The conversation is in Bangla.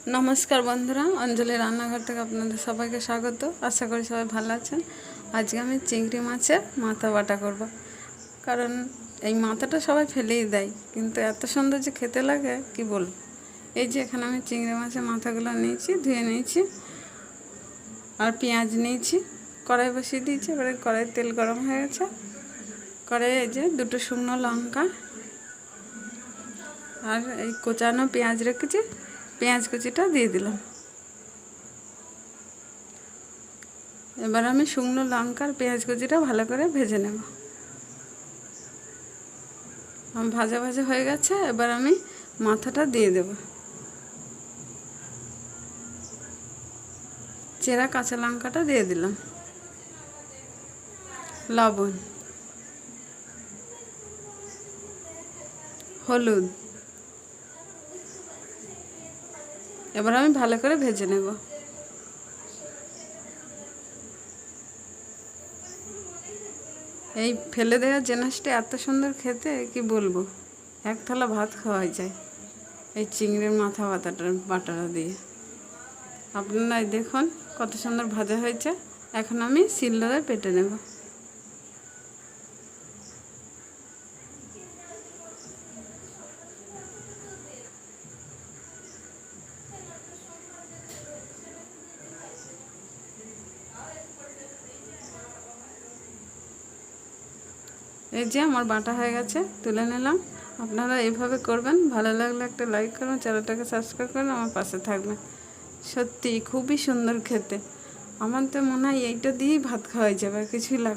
नमस्कार बंधुरा अंजलि रान्नाघर থেকে আপনাদের সবাইকে স্বাগত। আশা করি সবাই ভালো আছেন। আজকে আমি চিংড়ি মাছের মাথা বাটা করব, কারণ এই মাথাটা সবাই ফেলেই দেয়, কিন্তু এত সুন্দর যে খেতে লাগে কি বলবো। এই যে এখানে আমি চিংড়ি মাছের মাথাগুলো নিয়েছি, ধুয়ে নিয়েছি, আর পেঁয়াজ নিয়েছি, কড়াই বসিয়ে দিয়েছি। এবারে কড়াই তেল গরম হয়ে গেছে, কড়াইয়ে এই যে দুটো শুকনো লঙ্কা আর এই কোচানো পেঁয়াজ রেখেছি, পেঁয়াজ কুচিটা দিয়ে দিলাম। এবার আমি শুকনো লঙ্কার পেঁয়াজ কুচিটা ভালো করে ভেজে নেব। ভাজা ভাজা হয়ে গেছে, এবার আমি মাথাটা দিয়ে দেব। চেরা কাঁচা লঙ্কাটা দিয়ে দিলাম, লবণ, হলুদ। এবার আমি ভালো করে ভেজে নেব। এই ফেলে দেওয়া জিনিসটা এত সুন্দর খেতে কি বলবো, এক থালা ভাত খাওয়া যায় এই চিংড়ির মাথা বাটাটা দিয়ে। আপনারা দেখুন কত সুন্দর ভাজা হয়েছে। এখন আমি শিলনোড়ায় পেটে নেব। এই যে আমার বাটা হয়ে গেছে, তুলে নিলাম। আপনারা এইভাবে করবেন। ভালো লাগলে একটা লাইক করবেন, চ্যানেলটাকে সাবস্ক্রাইব করবেন, আমার পাশে থাকবেন। সত্যি খুবই সুন্দর খেতে। আমার তো মনে হয় এইটা দিয়েই ভাত খাওয়া যাবে, কিছুই লাগবে।